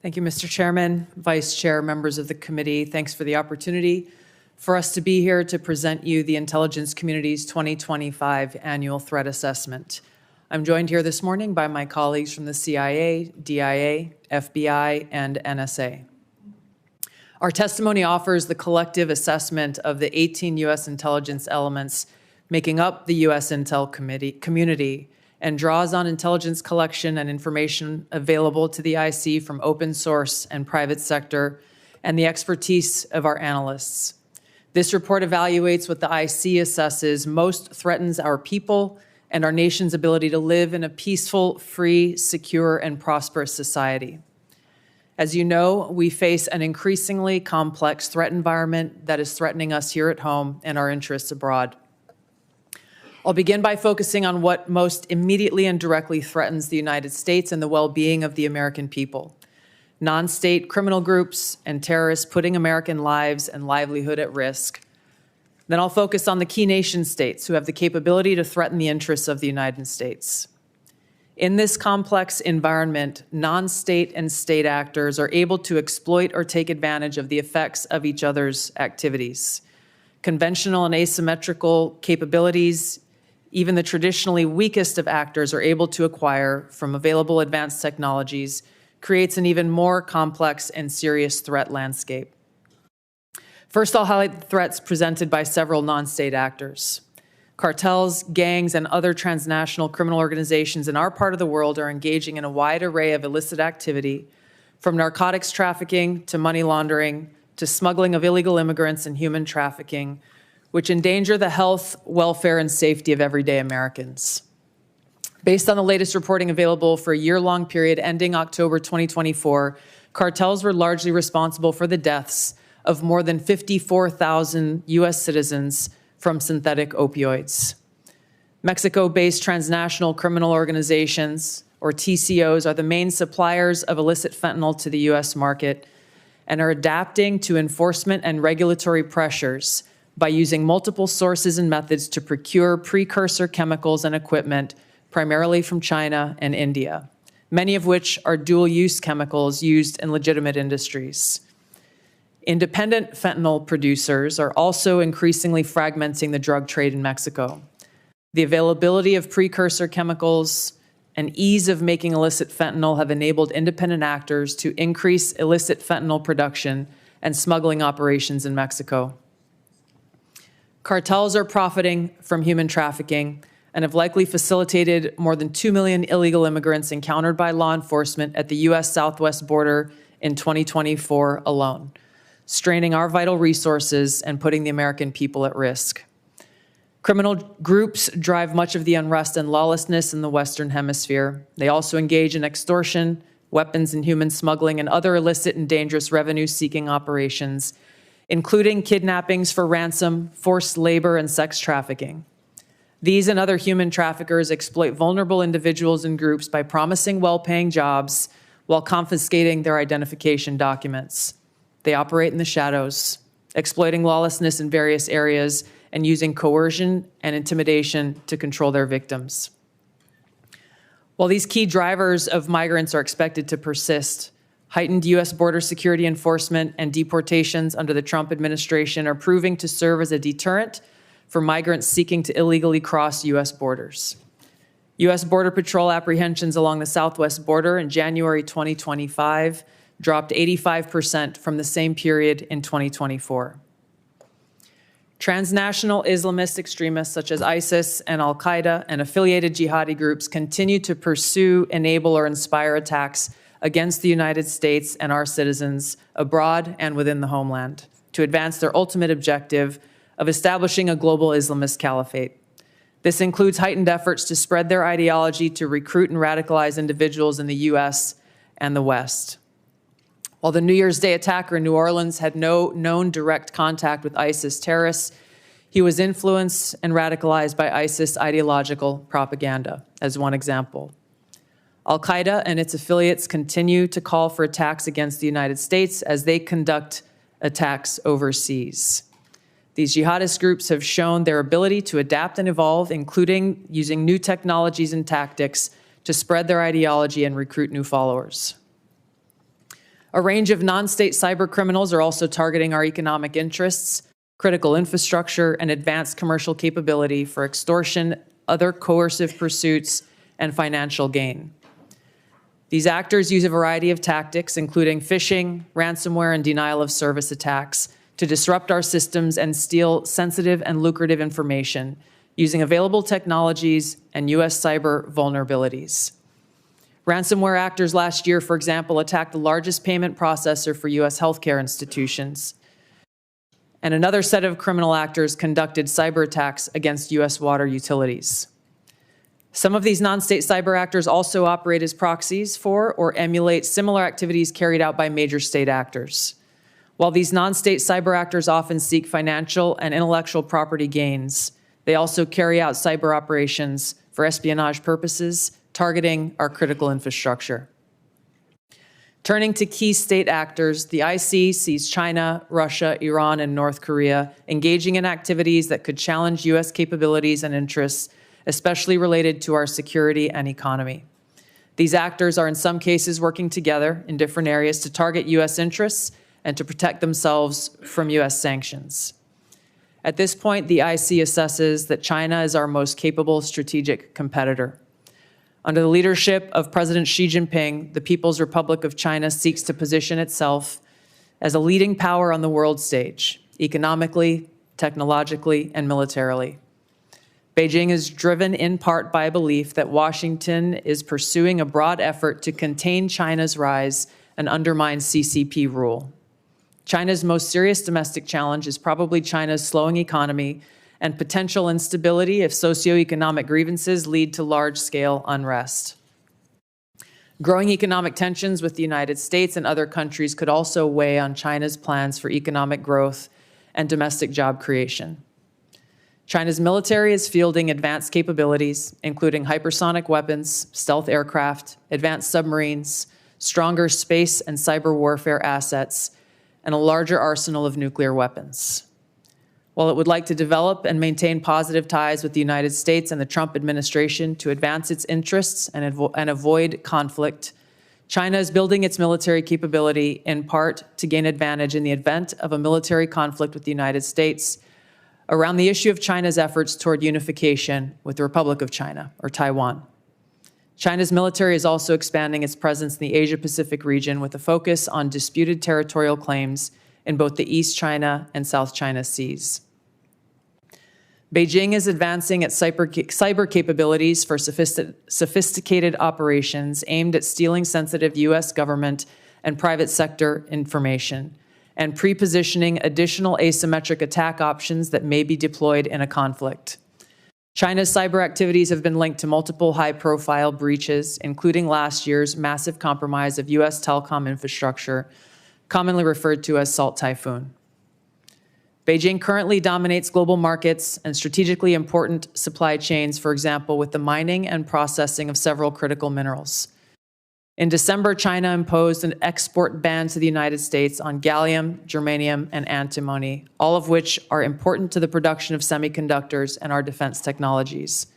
Thank you, Mr. Chairman, Vice Chair, members of the committee. Thanks for the opportunity for us to be here to present you the intelligence community's 2025 annual threat assessment. I'm joined here this morning by my colleagues from the CIA, DIA, FBI, and NSA. Our testimony offers the collective assessment of the 18 U.S. intelligence elements making up the U.S. Intel community and draws on intelligence collection and information available to the IC from open source and private sector and the expertise of our analysts. This report evaluates what the IC assesses most threatens our people and our nation's ability to live in a peaceful, free, secure, and prosperous society. As you know, we face an increasingly complex threat environment that is threatening us here at home and our interests abroad. I'll begin by focusing on what most immediately and directly threatens the United States and the well-being of the American people: non-state criminal groups and terrorists putting American lives and livelihood at risk. Then I'll focus on the key nation states who have the capability to threaten the interests of the United States. In this complex environment, non-state and state actors are able to exploit or take advantage of the effects of each other's activities. Conventional and asymmetrical capabilities, even the traditionally weakest of actors are able to acquire from available advanced technologies, creates an even more complex and serious threat landscape. First, I'll highlight the threats presented by several non-state actors. Cartels, gangs, and other transnational criminal organizations in our part of the world are engaging in a wide array of illicit activity, from narcotics trafficking to money laundering to smuggling of illegal immigrants and human trafficking, which endanger the health, welfare, and safety of everyday Americans. Based on the latest reporting available for a year-long period ending October 2024, cartels were largely responsible for the deaths of more than 54,000 U.S. citizens from synthetic opioids. Mexico-based transnational criminal organizations, or TCOs, are the main suppliers of illicit fentanyl to the U.S. market and are adapting to enforcement and regulatory pressures by using multiple sources and methods to procure precursor chemicals and equipment, primarily from China and India, many of which are dual-use chemicals used in legitimate industries. Independent fentanyl producers are also increasingly fragmenting the drug trade in Mexico. The availability of precursor chemicals and ease of making illicit fentanyl have enabled independent actors to increase illicit fentanyl production and smuggling operations in Mexico. Cartels are profiting from human trafficking and have likely facilitated more than 2 million illegal immigrants encountered by law enforcement at the U.S. southwest border in 2024 alone, straining our vital resources and putting the American people at risk. Criminal groups drive much of the unrest and lawlessness in the Western Hemisphere. They also engage in extortion, weapons and human smuggling, and other illicit and dangerous revenue-seeking operations, including kidnappings for ransom, forced labor, and sex trafficking. These and other human traffickers exploit vulnerable individuals and groups by promising well-paying jobs while confiscating their identification documents. They operate in the shadows, exploiting lawlessness in various areas and using coercion and intimidation to control their victims. While these key drivers of migrants are expected to persist, heightened U.S. border security enforcement and deportations under the Trump administration are proving to serve as a deterrent for migrants seeking to illegally cross U.S. borders. U.S. Border Patrol apprehensions along the southwest border in January 2025 dropped 85% from the same period in 2024. Transnational Islamist extremists such as ISIS and al-Qaeda and affiliated jihadi groups continue to pursue, enable, or inspire attacks against the United States and our citizens abroad and within the homeland to advance their ultimate objective of establishing a global Islamist caliphate. This includes heightened efforts to spread their ideology to recruit and radicalize individuals in the U.S. and the West. While the New Year's Day attacker in New Orleans had no known direct contact with ISIS terrorists, he was influenced and radicalized by ISIS ideological propaganda, as one example. Al-Qaeda and its affiliates continue to call for attacks against the United States as they conduct attacks overseas. These jihadist groups have shown their ability to adapt and evolve, including using new technologies and tactics to spread their ideology and recruit new followers. A range of non-state cyber criminals are also targeting our economic interests, critical infrastructure, and advanced commercial capability for extortion, other coercive pursuits, and financial gain. These actors use a variety of tactics, including phishing, ransomware, and denial of service attacks, to disrupt our systems and steal sensitive and lucrative information using available technologies and U.S. cyber vulnerabilities. Ransomware actors last year, for example, attacked the largest payment processor for U.S. healthcare institutions. And another set of criminal actors conducted cyber attacks against U.S. water utilities. Some of these non-state cyber actors also operate as proxies for or emulate similar activities carried out by major state actors. While these non-state cyber actors often seek financial and intellectual property gains, they also carry out cyber operations for espionage purposes, targeting our critical infrastructure. Turning to key state actors, the IC sees China, Russia, Iran, and North Korea engaging in activities that could challenge U.S. capabilities and interests, especially related to our security and economy. These actors are in some cases working together in different areas to target U.S. interests and to protect themselves from U.S. sanctions. At this point, the IC assesses that China is our most capable strategic competitor. Under the leadership of President Xi Jinping, the People's Republic of China seeks to position itself as a leading power on the world stage, economically, technologically, and militarily. Beijing is driven in part by a belief that Washington is pursuing a broad effort to contain China's rise and undermine CCP rule. China's most serious domestic challenge is probably China's slowing economy and potential instability if socioeconomic grievances lead to large-scale unrest. Growing economic tensions with the United States and other countries could also weigh on China's plans for economic growth and domestic job creation. China's military is fielding advanced capabilities, including hypersonic weapons, stealth aircraft, advanced submarines, stronger space and cyber warfare assets, and a larger arsenal of nuclear weapons. While it would like to develop and maintain positive ties with the United States and the Trump administration to advance its interests and avoid conflict, China is building its military capability in part to gain advantage in the event of a military conflict with the United States around the issue of China's efforts toward unification with the Republic of China, or Taiwan. China's military is also expanding its presence in the Asia-Pacific region with a focus on disputed territorial claims in both the East China and South China Seas. Beijing is advancing its cyber capabilities for sophisticated operations aimed at stealing sensitive U.S. government and private sector information and pre-positioning additional asymmetric attack options that may be deployed in a conflict. China's cyber activities have been linked to multiple high-profile breaches, including last year's massive compromise of U.S. telecom infrastructure, commonly referred to as Salt Typhoon. Beijing currently dominates global markets and strategically important supply chains, for example, with the mining and processing of several critical minerals. In December, China imposed an export ban to the United States on gallium, germanium, and antimony, all of which are important to the production of semiconductors and our defense technologies.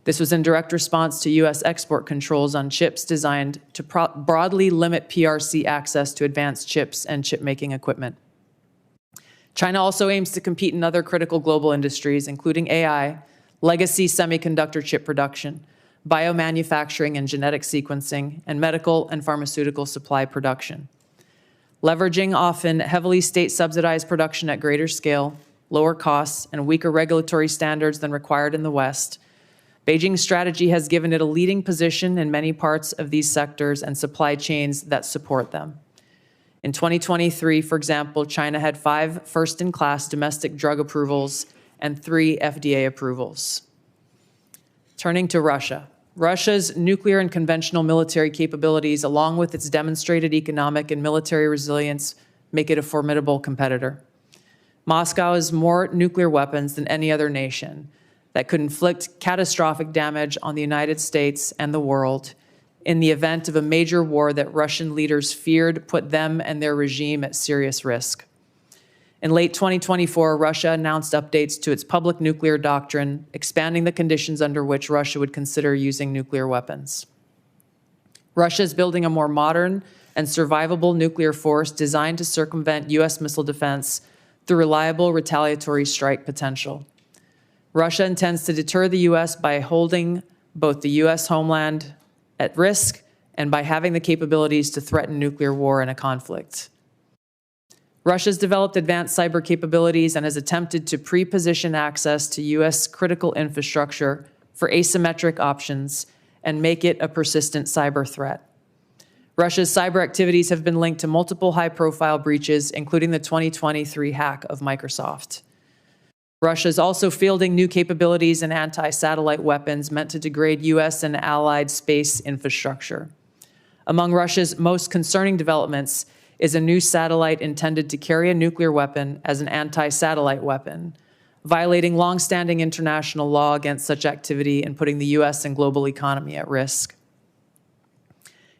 This was in direct response to U.S. export controls on chips designed to broadly limit PRC access to advanced chips and chip-making equipment. China also aims to compete in other critical global industries, including AI, legacy semiconductor chip production, biomanufacturing and genetic sequencing, and medical and pharmaceutical supply production. Leveraging often heavily state-subsidized production at greater scale, lower costs, and weaker regulatory standards than required in the West, Beijing's strategy has given it a leading position in many parts of these sectors and supply chains that support them. In 2023, for example, China had 5 first-in-class domestic drug approvals and 3 FDA approvals. Turning to Russia. Russia's nuclear and conventional military capabilities, along with its demonstrated economic and military resilience, make it a formidable competitor. Moscow has more nuclear weapons than any other nation that could inflict catastrophic damage on the United States and the world in the event of a major war that Russian leaders feared put them and their regime at serious risk. In late 2024, Russia announced updates to its public nuclear doctrine, expanding the conditions under which Russia would consider using nuclear weapons. Russia is building a more modern and survivable nuclear force designed to circumvent U.S. missile defense through reliable retaliatory strike potential. Russia intends to deter the U.S. by holding both the U.S. homeland at risk and by having the capabilities to threaten nuclear war in a conflict. Russia's developed advanced cyber capabilities and has attempted to pre-position access to U.S. critical infrastructure for asymmetric options and make it a persistent cyber threat. Russia's cyber activities have been linked to multiple high-profile breaches, including the 2023 hack of Microsoft. Russia is also fielding new capabilities in anti-satellite weapons meant to degrade U.S. and allied space infrastructure. Among Russia's most concerning developments is a new satellite intended to carry a nuclear weapon as an anti-satellite weapon, violating long-standing international law against such activity and putting the U.S. and global economy at risk.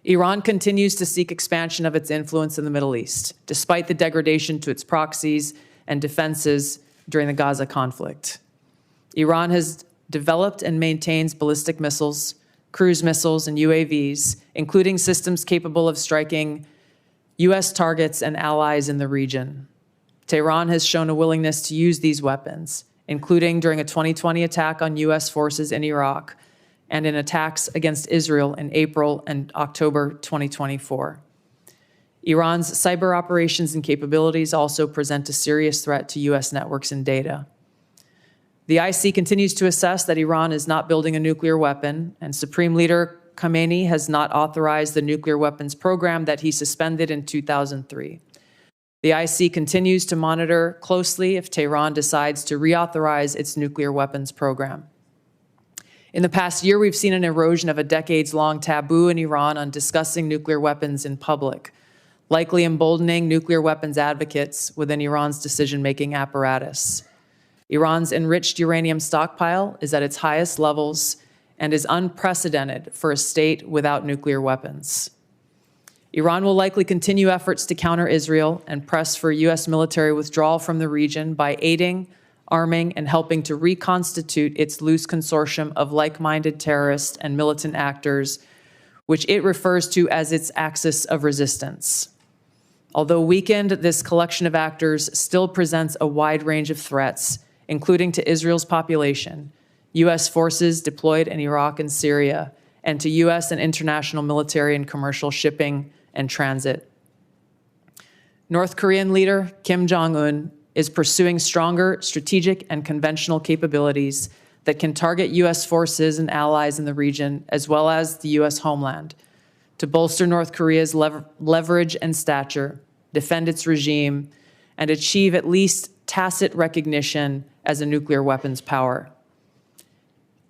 Iran continues to seek expansion of its influence in the Middle East, despite the degradation to its proxies and defenses during the Gaza conflict. Iran has developed and maintains ballistic missiles, cruise missiles, and UAVs, including systems capable of striking U.S. targets and allies in the region. Tehran has shown a willingness to use these weapons, including during a 2020 attack on U.S. forces in Iraq and in attacks against Israel in April and October 2024. Iran's cyber operations and capabilities also present a serious threat to U.S. networks and data. The IC continues to assess that Iran is not building a nuclear weapon, and Supreme Leader Khamenei has not authorized the nuclear weapons program that he suspended in 2003. The IC continues to monitor closely if Tehran decides to reauthorize its nuclear weapons program. In the past year, we've seen an erosion of a decades-long taboo in Iran on discussing nuclear weapons in public, likely emboldening nuclear weapons advocates within Iran's decision-making apparatus. Iran's enriched uranium stockpile is at its highest levels and is unprecedented for a state without nuclear weapons. Iran will likely continue efforts to counter Israel and press for U.S. military withdrawal from the region by aiding, arming, and helping to reconstitute its loose consortium of like-minded terrorists and militant actors, which it refers to as its axis of resistance. Although weakened, this collection of actors still presents a wide range of threats, including to Israel's population, U.S. forces deployed in Iraq and Syria, and to U.S. and international military and commercial shipping and transit. North Korean leader Kim Jong-un is pursuing stronger strategic and conventional capabilities that can target U.S. forces and allies in the region, as well as the U.S. homeland, to bolster North Korea's leverage and stature, defend its regime, and achieve at least tacit recognition as a nuclear weapons power.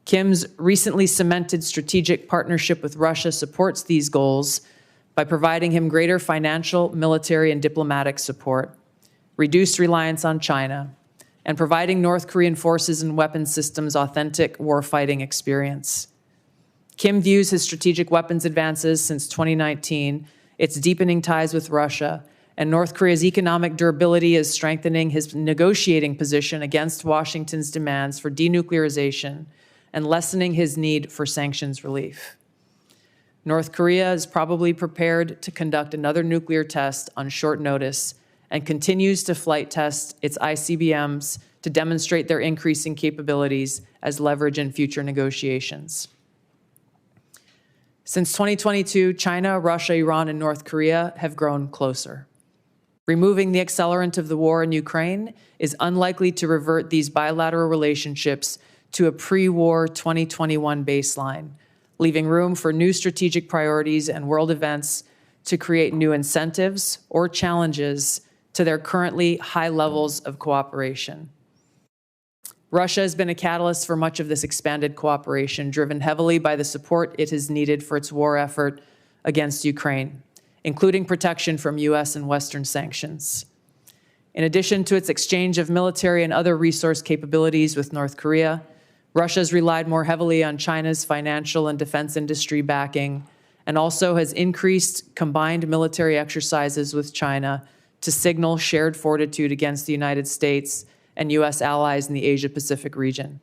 Kim's recently cemented strategic partnership with Russia supports these goals by providing him greater financial, military, and diplomatic support, reduced reliance on China, and providing North Korean forces and weapons systems authentic warfighting experience. Kim views his strategic weapons advances since 2019, its deepening ties with Russia, and North Korea's economic durability as strengthening his negotiating position against Washington's demands for denuclearization and lessening his need for sanctions relief. North Korea is probably prepared to conduct another nuclear test on short notice and continues to flight test its ICBMs to demonstrate their increasing capabilities as leverage in future negotiations. Since 2022, China, Russia, Iran, and North Korea have grown closer. Removing the accelerant of the war in Ukraine is unlikely to revert these bilateral relationships to a pre-war 2021 baseline, leaving room for new strategic priorities and world events to create new incentives or challenges to their currently high levels of cooperation. Russia has been a catalyst for much of this expanded cooperation, driven heavily by the support it has needed for its war effort against Ukraine, including protection from U.S. and Western sanctions. In addition to its exchange of military and other resource capabilities with North Korea, Russia has relied more heavily on China's financial and defense industry backing, and also has increased combined military exercises with China to signal shared fortitude against the United States and U.S. allies in the Asia-Pacific region.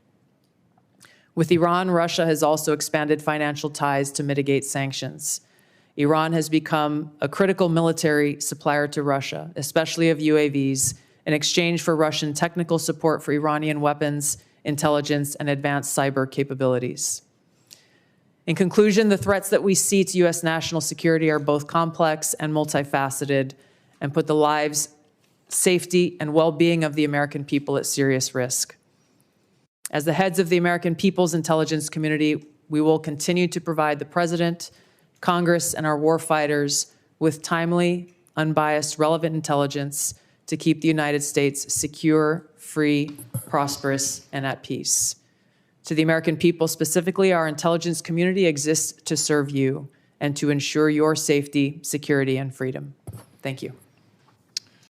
With Iran, Russia has also expanded financial ties to mitigate sanctions. Iran has become a critical military supplier to Russia, especially of UAVs, in exchange for Russian technical support for Iranian weapons, intelligence, and advanced cyber capabilities. In conclusion, the threats that we see to U.S. national security are both complex and multifaceted and put the lives, safety, and well-being of the American people at serious risk. As the heads of the American people's intelligence community, we will continue to provide the President, Congress, and our warfighters with timely, unbiased, relevant intelligence to keep the United States secure, free, prosperous, and at peace. To the American people specifically, our intelligence community exists to serve you and to ensure your safety, security, and freedom. Thank you.